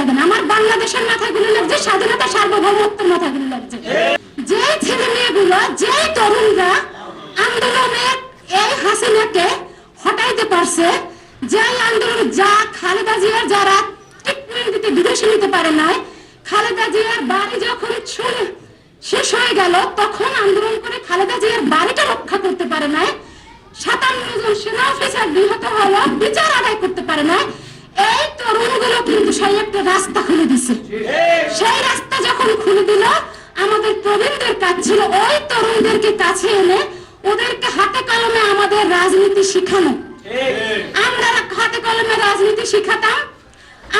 লাগবে না, আমার বাংলাদেশের মাথাগুলো লাগছে, স্বাধীনতা সার্বভৌমত্বের মাথাগুলো লাগছে। যে ছেলে মেয়েগুলো, যে তরুণরা আন্দোলনে এই হাসিনাকে হটাইতে পারছে, যে আন্দোলন যা খালেদা জিয়ার যারা ট্রিটমেন্ট দিতে বিদেশে নিতে পারে নাই, খালেদা জিয়ার বাড়ি যখন শেষ হয়ে গেল তখন আন্দোলন করে খালেদা জিয়ার বাড়িটা রক্ষা করতে পারে নাই, 57 জন সেনা অফিসার নিহত হলো, বিচার আদায় করতে পারে না। এই তরুণগুলো কিন্তু সেই একটা রাস্তা খুলে দিছে। সেই রাস্তা যখন খুলে দিল, আমাদের প্রবীণদের কাজ ছিল ওই তরুণদেরকে কাছে এনে ওদেরকে হাতে কলমে আমাদের রাজনীতি শিখানো। আমরা হাতে কলমে রাজনীতি শিখাতাম,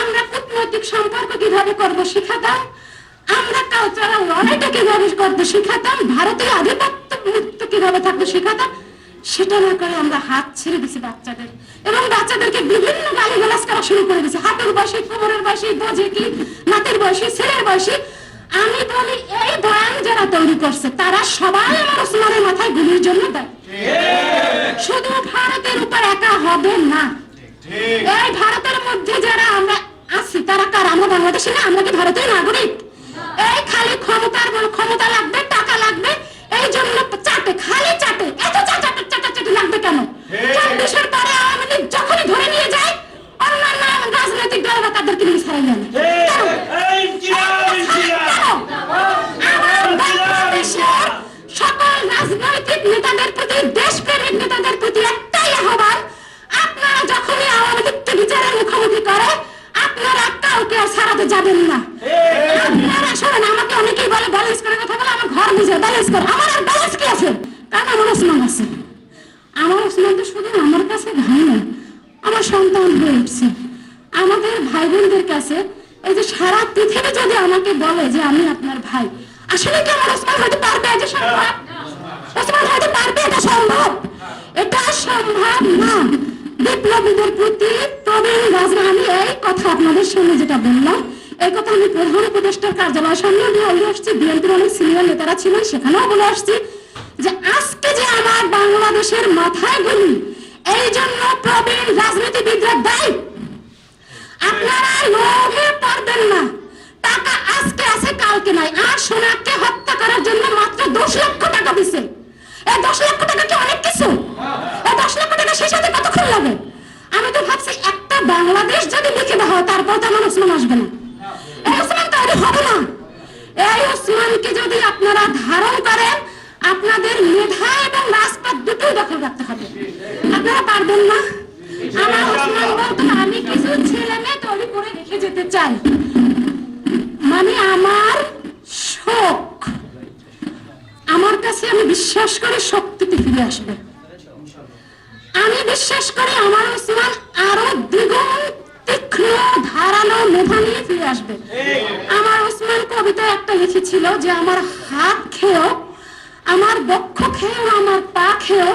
আমরা কূটনৈতিক সম্পর্ক কিভাবে করবো শিখাতাম, আমরা কালচারাল লড়াইটা কিভাবে করবো শিখাতাম, ভারতীয় আধিপত্য মুক্ত কিভাবে থাকবে শিখাতাম। সেটা না করে আমরা হাত ছেড়ে দিছি বাচ্চাদের, এবং বাচ্চাদেরকে বিভিন্ন গালিগালাজ করা শুরু করে দিছি। হাতের বয়সী, কোমরের বয়সী, বোঝে কি, নাতের বয়সী, ছেলের বয়সী। আমি বলি এই বয়ান যারা তৈরি করছে তারা সবাই আমার ওসমানের মাথায় গুলির জন্য দেয়। শুধু ভারতের উপর একা হবে না, এই ভারতের মধ্যে যারা আমরা আছি তারা কার? আমরা বাংলাদেশি না? আমরা কি ভারতের নাগরিক? এই খালি ক্ষমতা লাগবে, টাকা লাগবে, এই জন্য চাটে, খালি চাটে, এত চাটাচাটি লাগবে কেন? 24-এর পরে আওয়ামী লীগ যখনই ধরে নিয়ে যায় অন্যান্য রাজনৈতিক দলরা তাদেরকে নিয়ে ছাড়াই নেন। বাংলাদেশের সকল রাজনৈতিক নেতাদের প্রতি, দেশপ্রেমিক নেতাদের প্রতি একটাই আহ্বান, আপনারা যখনই আওয়ামী লীগকে বিচারের মুখোমুখি করে আপনারা কাউকে আর ছাড়াতে যাবেন না। আপনারা শোনেন, আমাকে অনেকেই বলে ব্যালেন্স করে কথা বলে, আমার ঘর বুঝে ব্যালেন্স করে। আমার আর ব্যালেন্স কি আছে? কারণ আমার ওসমান আছে। আমার ওসমান তো শুধু আমার কাছে ভাই না, আমার সন্তান হয়ে উঠছে। আমাদের ভাই বোনদের কাছে এই যে সারা পৃথিবী যদি আমাকে বলে যে আমি আপনার ভাই, আসলে কি আমার ওসমান হয়তো পারবে? এটা সম্ভব? ওসমান হয়তো পারবে? এটা সম্ভব? এটা সম্ভব না। বিপ্লবীদের প্রতি প্রবীণ রাজরা, আমি এই কথা আপনাদের সামনে যেটা বললাম, এই কথা আমি প্রধান উপদেষ্টার কার্যালয়ের সামনে বলে আসছি, বিএনপির অনেক সিনিয়র নেতারা ছিলেন সেখানেও বলে আসছি যে আজকে যে আমার বাংলাদেশের মাথায় গুলি, এই জন্য প্রবীণ রাজনীতিবিদরা দায়ী। আপনারা লোভে পড়বেন না। টাকা আজকে আছে, কালকে নাই। আর সোনাকে হত্যা করার জন্য মাত্র 10 লক্ষ টাকা দিছে। এই 10 লক্ষ টাকা কি অনেক কিছু? এই 10 লক্ষ টাকা শেষ হতে কতক্ষণ লাগে? আমি তো ভাবছি একটা বাংলাদেশ যদি লিখে দেওয়া হয় তারপর তো আমার ওসমান আসবে না। এই ওসমান তৈরি হবে না। এই ওসমানকে যদি আপনারা ধারণ করেন, আপনাদের মেধা এবং রাজপথ দুটোই দখল রাখতে হবে। আপনারা পারবেন না। আমার ওসমান বলতো আমি কিছু ছেলে মেয়ে তৈরি করে রেখে যেতে চাই, মানে আমার শোক, আমার কাছে আমি বিশ্বাস করি শক্তিতে ফিরে আসবে। আমি বিশ্বাস করি আমার ওসমান আরো দ্বিগুণ তীক্ষ্ণ ধারালো মেধা নিয়ে ফিরে আসবে। আমার ওসমান কবিতা একটা লিখেছিল যে আমার হাত খেয়েও, আমার বক্ষ খেয়েও, আমার পা খেয়েও,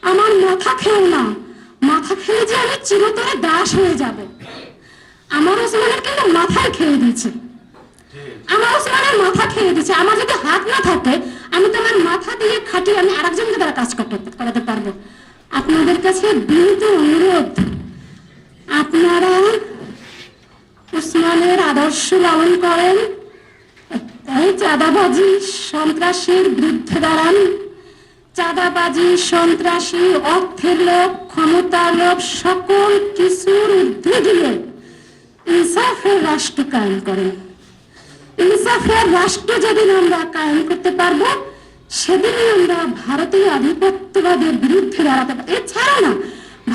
আমার মাথা খেয়েও না, মাথা খেয়ে যে আমি চিরতরে দাস হয়ে যাব। আমার ওসমানের কিন্তু মাথায় খেয়ে দিয়েছে, আমার ওসমানের মাথা খেয়ে দিচ্ছে। আমার যদি হাত না থাকে আমি তোমার মাথা দিয়ে খাটিয়ে আমি আরেকজনকে দ্বারা কাজ করাতে পারবো। আপনাদের কাছে বিনীত অনুরোধ, আপনারা ওসমানের আদর্শ লালন করেন, এই চাঁদাবাজি সন্ত্রাসীর বিরুদ্ধে দাঁড়ান। চাঁদাবাজি, সন্ত্রাসী, অর্থের লোভ, ক্ষমতার লোভ সকল কিছুর ঊর্ধ্বে গিয়ে ইনসাফের রাষ্ট্র কায়েম করেন। ইনসাফের রাষ্ট্র যেদিন আমরা কায়েম করতে পারবো সেদিনই আমরা ভারতীয় আধিপত্যবাদের বিরুদ্ধে দাঁড়াতে পারবো। এছাড়া না,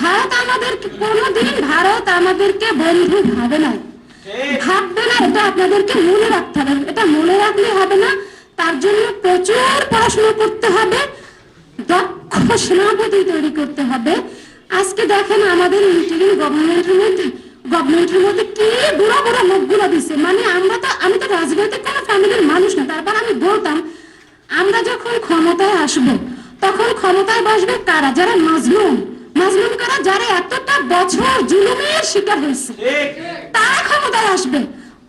ভারত আমাদেরকে কোনোদিন আমাদেরকে বন্ধু ভাবে না, ভাববে না। এটা আপনাদেরকে মনে রাখতে হবে। এটা মনে রাখলে হবে না, তার জন্য প্রচুর পড়াশোনা করতে হবে, দক্ষ সেনাপতি তৈরি করতে হবে। আজকে দেখেন আমাদের ইন্টারিম গভর্নমেন্টের মধ্যে কি বুড়া বুড়া লোকগুলো দিচ্ছে। মানে আমি তো রাজনৈতিক কোনো ফ্যামিলির মানুষ না, তারপর আমি বলতাম আমরা যখন ক্ষমতায় আসবো তখন ক্ষমতায় বসবে কারা? যারা মাজলুম কারা, যারা এতটা বছর জুলুমের শিকার হয়েছে তারা ক্ষমতায় আসবে।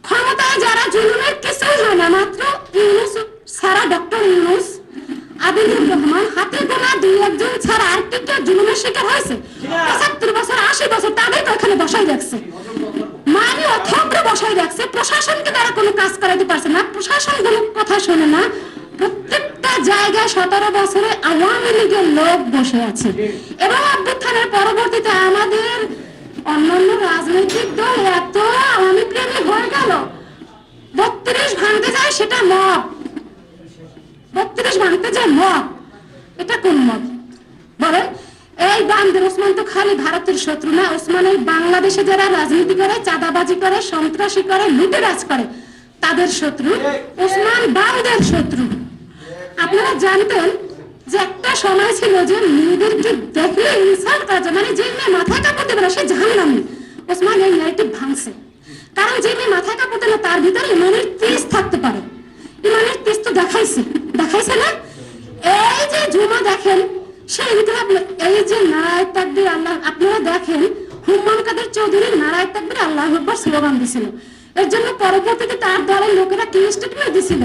ক্ষমতায় যারা জুলুমের কিছুই হয় না, মাত্র ইউনূস ছাড়া, ডক্টর ইউনূস, আদিলুর রহমান, হাতে গোনা 2-1 জন ছাড়া আর কি কেউ জুলুমের শিকার হয়েছে? 75 বছর 80 বছর তাদেরকে ওখানে বসাই রাখছে। মানে অথব্র বসাই রাখছে, প্রশাসনকে তারা কোনো কাজ করাতে পারছে না, প্রশাসন কোনো কথা শোনে না। প্রত্যেকটা জায়গায় 17 বছরে আওয়ামী লীগের লোক বসে আছে। এবং অভ্যুত্থানের পরবর্তীতে আমাদের অন্যান্য রাজনৈতিক দল এত আওয়ামী প্রেমী হয়ে গেল, 32 ভাঙতে যায় সেটা মব, 32 ভাঙতে যায় মব। এটা কোন মব বলেন? এই বান্দের ওসমান তো খালি ভারতের শত্রু না, ওসমান এই বাংলাদেশে যারা রাজনীতি করে, চাঁদাবাজি করে, সন্ত্রাসী করে, লুটেরাজ করে, তাদের শত্রু। ওসমান বান্দের শত্রু। আপনারা জানতেন যে একটা সময় ছিল যে মেয়েদেরকে দেখলে ইনসাল্ট করা যায়, মানে যে মেয়ে মাথায় কাপড় দেবে না সে জাহান্নামী। ওসমান এই ন্যারেটিভ ভাঙছে, কারণ যে মেয়ে মাথায় কাপড় দেবে না তার ভিতরে ইমানের তেজ থাকতে পারে। ইমানের তেজ তো দেখাইছে, দেখাইছে না? এই যে ঝুমা দেখেন, সেই ভিতরে এই যে নারায় তাকবীর আল্লাহ, আপনারা দেখেন হুম্মান কাদের চৌধুরী নারায় তাকবীর আল্লাহু আকবার স্লোগান দিছিল। এর জন্য পরবর্তীতে তার দলের লোকেরা কি স্টেটমেন্ট দিছিল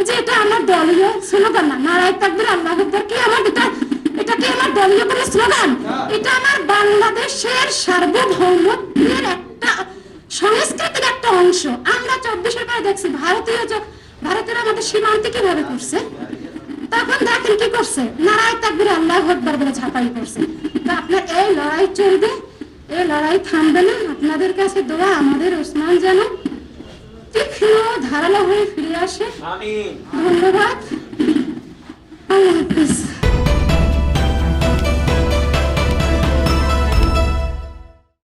যে এটা আমার দলীয় স্লোগান না, নারায় তাকবীর আল্লাহু আকবার কি আমার এটা কি আমার দলীয় কোনো স্লোগান? এটা আমার বাংলাদেশের সার্বভৌমত্বের একটা সংস্কৃতির একটা অংশ। আমরা 24-এর পরে দেখছি ভারতের আমাদের সীমান্তে কিভাবে করছে, তখন দেখেন কি করছে, নারায় তাকবীর আল্লাহু আকবার বলে ঝাঁপাই করছে। তো আপনার এই লড়াই চলবে, এই লড়াই থামবে না। আপনাদের কাছে দোয়া আমাদের ওসমান যেন তীক্ষ্ণ ধারালো হয়ে ফিরে আসে। ধন্যবাদ।